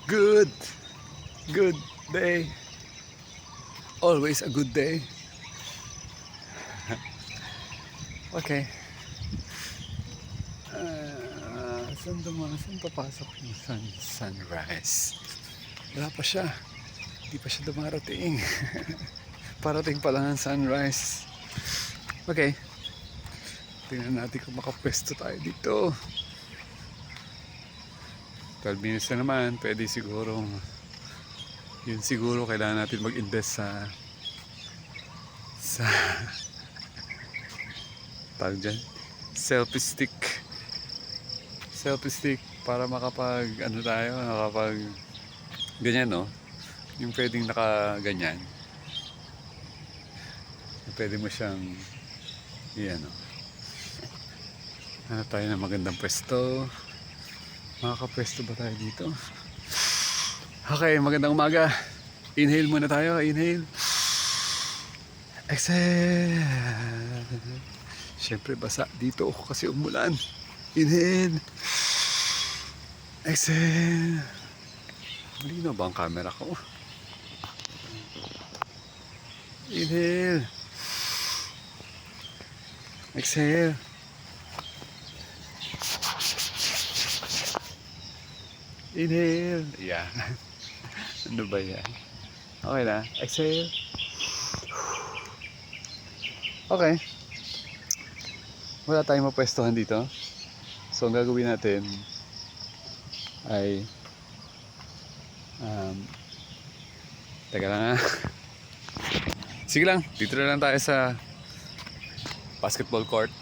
Good day. Always a good day. Okay. Saan papasok yung sunrise? Wala pa siya. Hindi pa siya dumarating. Parating pa lang ang sunrise. Okay. Tingnan natin kung makapwesto tayo dito. 12 minutes na naman. Pwede siguro. Yun siguro kailangan natin mag-invest sa tawag dyan, selfie stick para makapag makapag ganyan, no, yung pwedeng naka ganyan, pwede mo siyang no? Hanap tayo ng magandang pwesto. Makakapwesto ba tayo dito? Okay, magandang umaga. Inhale muna tayo. Inhale. Exhale. Siyempre basa dito kasi umulan. Inhale. Exhale. Malinaw ba ang camera ko? Inhale. Exhale. Inhale. Yeah. Ano ba yan? Okay na. Exhale. Okay. Wala tayong mapwestuhan dito. So ang gagawin natin ay teka lang ha. Sige lang. Dito na lang tayo sa basketball court.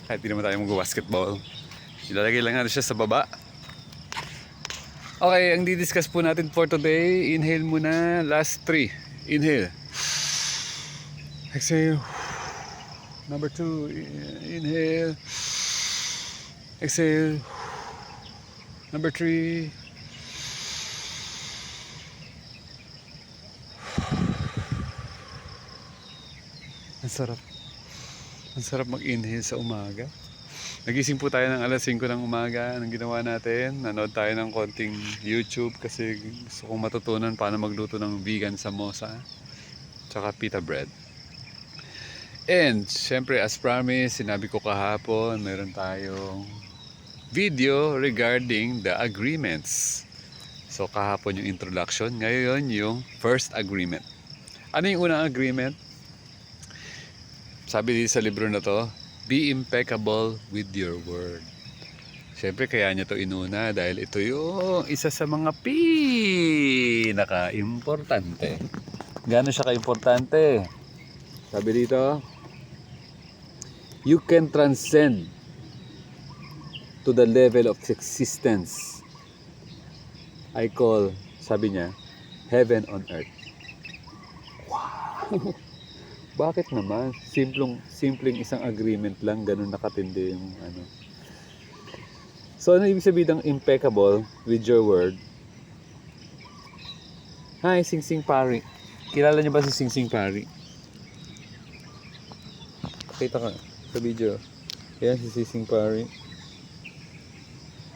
Kahit di naman tayo mag-basketball. Ilalagay lang natin siya sa baba. Okay, ang di-discuss po natin for today, inhale muna, last 3. Inhale. Exhale. Number 2, inhale. Exhale. Number 3. Ang sarap. Ang sarap mag-inhale sa umaga. Nagising po tayo ng alas 5 ng umaga. Anong ginawa natin? Nanood tayo ng konting YouTube kasi gusto kong matutunan paano magluto ng vegan samosa tsaka pita bread. And syempre, as promised, sinabi ko kahapon, meron tayong video regarding the agreements. So kahapon yung introduction, ngayon yung first agreement. Ano yung unang agreement? Sabi dito sa libro na to, be impeccable with your word. Siyempre kaya niya to inuna dahil ito yung isa sa mga pinaka-importante. Gaano siya ka-importante? Sabi dito, you can transcend to the level of existence I call, sabi niya, heaven on earth. Wow! Bakit naman? Simpleng isang agreement lang, ganun nakatindi yung ano. So ano ibig sabihin ng impeccable with your word? Hi, Singsing Pari. Kilala niyo ba si Singsing Pari? Pakita ka sa video. Ayan si Singsing Pari.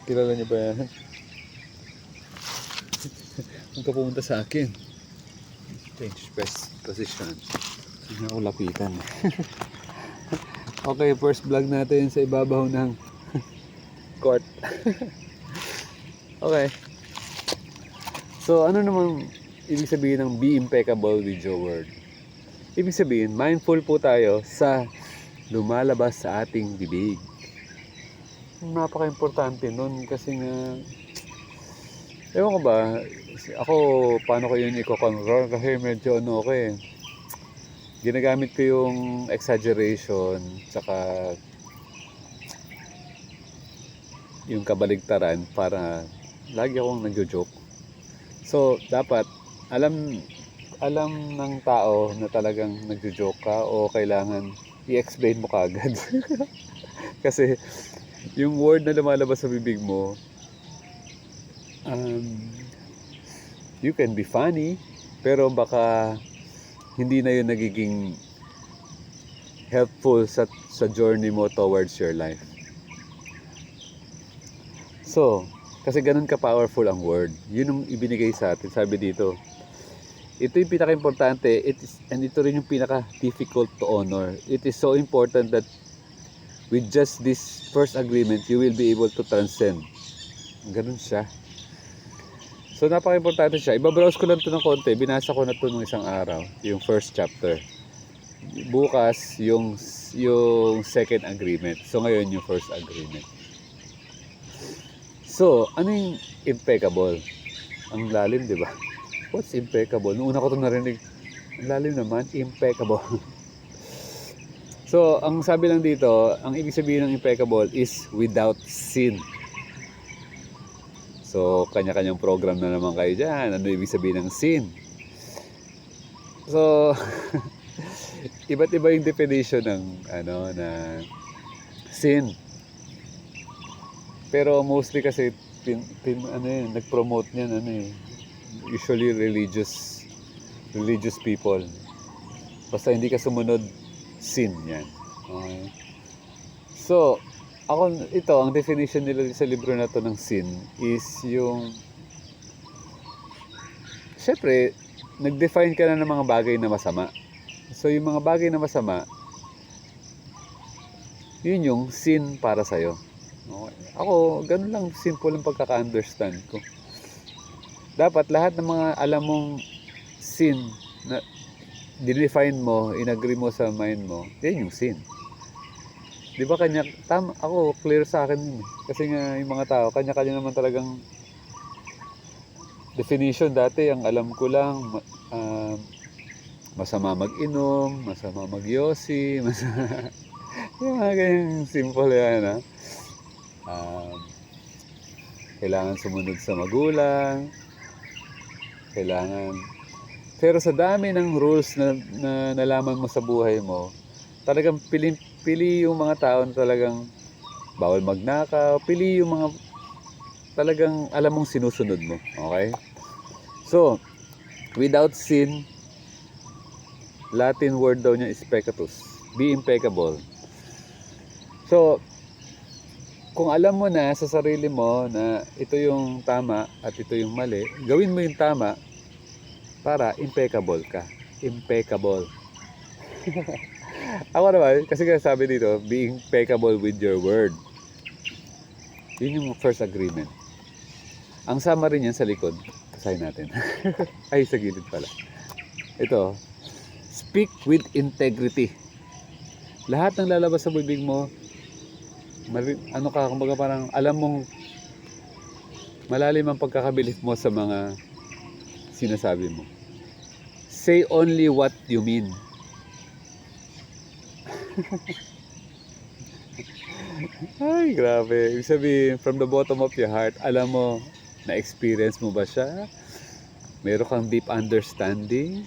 Kilala niyo ba yan? Huwag ka pumunta sa akin. Change position. Hindi ako lapitan. Okay, first vlog natin sa ibabaw ng court. Okay. So, ano namang ibig sabihin ng be impeccable with your word? Ibig sabihin, mindful po tayo sa lumalabas sa ating bibig. Napaka-importante nun kasi nga, ewan ko ba, ako, paano ko yun i-control kasi medyo ano ko eh. Ginagamit ko yung exaggeration saka yung kabaligtaran para lagi akong nagjo-joke. So, dapat alam ng tao na talagang nagjo-joke ka o kailangan i-explain mo kaagad. Kasi yung word na lumalabas sa bibig mo, you can be funny, pero baka hindi na yun nagiging helpful sa journey mo towards your life. So, kasi ganun ka-powerful ang word. Yun ang ibinigay sa atin. Sabi dito, ito yung pinaka-importante, and ito rin yung pinaka-difficult to honor. It is so important that with just this first agreement, you will be able to transcend. Ganun siya. So, napaka-importante siya. Ibabrowse ko lang ito ng konti. Binasa ko na ito nung isang araw, yung first chapter. Bukas, yung second agreement. So, ngayon, yung first agreement. So, ano yung impeccable? Ang lalim, di ba? What's impeccable? Noong una ko ito narinig, ang lalim naman, impeccable. So, ang sabi lang dito, ang ibig sabihin ng impeccable is without sin. So, kanya-kanyang program na naman kayo dyan. Ano ibig sabihin ng sin? So, iba't iba yung definition ng na sin. Pero mostly kasi nag-promote niyan usually religious people. Basta hindi ka sumunod, sin yan. Okay. So, ang definition nila sa libro na to ng sin is yung syempre, nag-define ka na ng mga bagay na masama. So, yung mga bagay na masama, yun yung sin para sa'yo. Okay. Ako, ganun lang simple ang pagkaka-understand ko. Dapat lahat ng mga alam mong sin na dinefine mo, inagree mo sa mind mo, yan yung sin. Di ba tama, ako, clear sa akin yun. Kasi nga, yung mga tao, kanya-kanya naman talagang definition. Dati, ang alam ko lang, masama mag-inom, masama mag-yosi, yung mga ganyang simple yan, kailangan sumunod sa magulang, pero sa dami ng rules na nalaman mo sa buhay mo, talagang pili yung mga tao na talagang bawal magnakaw, pili yung mga talagang alam mong sinusunod mo. Okay? So, without sin, Latin word daw niya is peccatus. Be impeccable. So, kung alam mo na sa sarili mo na ito yung tama at ito yung mali, gawin mo yung tama para impeccable ka. Impeccable. Ako naman, kasi sabi dito, be impeccable with your word. Yun yung first agreement. Ang summary niyan sa likod, basahin natin. Ay, sa gilid pala. Ito, speak with integrity. Lahat ng lalabas sa bibig mo, kumbaga parang alam mong malalim ang pagkakabilif mo sa mga sinasabi mo. Say only what you mean. Ay, grabe. Ibig sabihin, from the bottom of your heart, alam mo, na-experience mo ba siya? Meron kang deep understanding?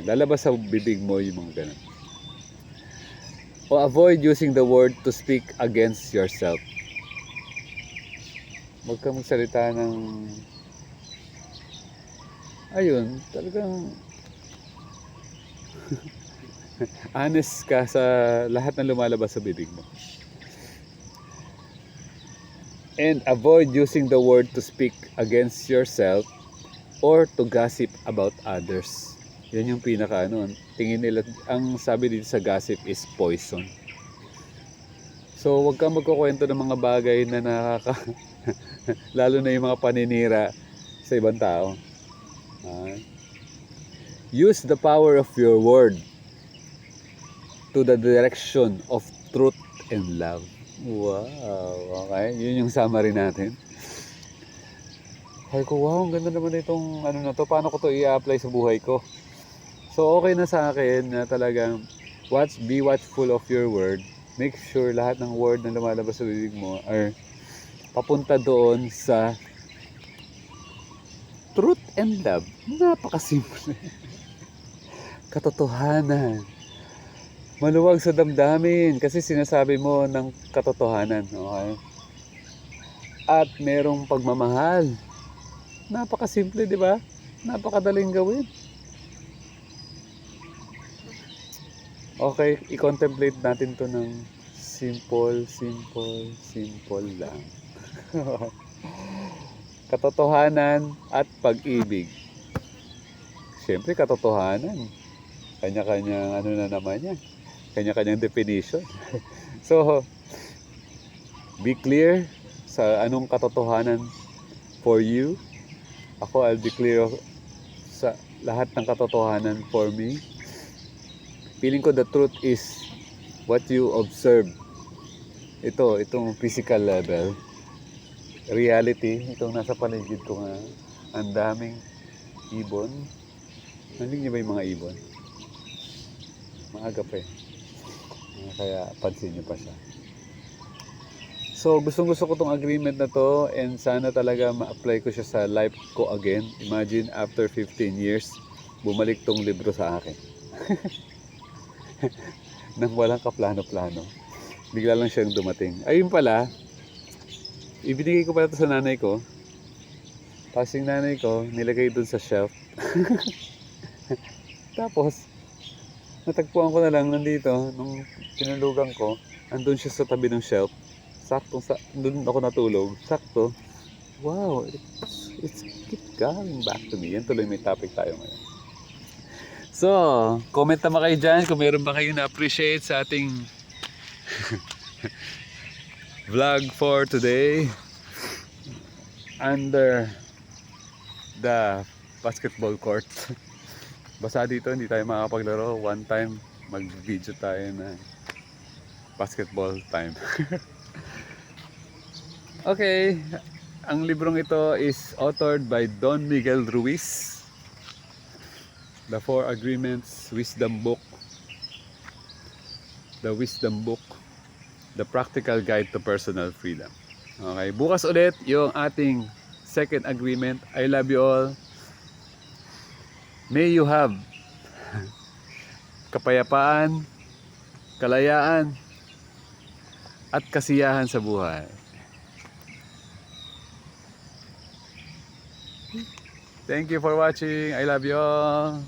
Lalabas sa bibig mo yung mga ganun. O avoid using the word to speak against yourself. Huwag kang magsalita ng ayun, talagang honest ka sa lahat ng lumalabas sa bibig mo. And avoid using the word to speak against yourself or to gossip about others. Yan yung pinaka tingin nila, ang sabi dito sa gossip is poison. So, huwag kang magkukwento ng mga bagay na lalo na yung mga paninira sa ibang tao. Use the power of your word to the direction of truth and love. Wow, okay. Yun yung summary natin. Ay ko, wow, ang ganda naman itong na to. Paano ko to i-apply sa buhay ko? So, okay na sa akin na talagang be watchful of your word. Make sure lahat ng word na lumalabas sa bibig mo are papunta doon sa truth and love. Napakasimple. Katotohanan. Maluwag sa damdamin kasi sinasabi mo ng katotohanan. Okay? At merong pagmamahal. Napakasimple, di ba? Napakadaling gawin. Okay, i-contemplate natin to ng simple lang. Katotohanan at pag-ibig. Siyempre, katotohanan. Kanya-kanyang ano na naman yan. Kanya-kanyang definition. So, be clear sa anong katotohanan for you. Ako, I'll be clear sa lahat ng katotohanan for me. Feeling ko the truth is what you observe. Itong physical level. Reality, itong nasa paligid ko nga. Ang daming ibon. Nandun niyo ba yung mga ibon? Maaga pa eh. Kaya pansin niyo pa siya. So gustong gusto ko tong agreement na to, and sana talaga ma-apply ko siya sa life ko again. Imagine after 15 years, bumalik tong libro sa akin. Nang walang kaplano-plano. Bigla lang siyang dumating. Ayun pala, ibinigay ko pala to sa nanay ko. Tapos yung nanay ko, nilagay dun sa shelf. Tapos, natagpuan ko na lang nandito, nung tinulugan ko, andun siya sa tabi ng shelf. Doon ako natulog. Sakto. Wow, it's keep coming back to me. Yan tuloy may topic tayo ngayon. So, comment naman kayo dyan kung meron ba kayong na-appreciate sa ating vlog for today. Under the basketball court. Basta dito hindi tayo makakapaglaro. One time mag-video tayo na basketball time. Okay, ang librong ito is authored by Don Miguel Ruiz. The Four Agreements Wisdom Book. The Wisdom Book. The Practical Guide to Personal Freedom. Okay, bukas ulit yung ating second agreement. I love you all. May you have kapayapaan, kalayaan, at kasiyahan sa buhay. Thank you for watching. I love you all.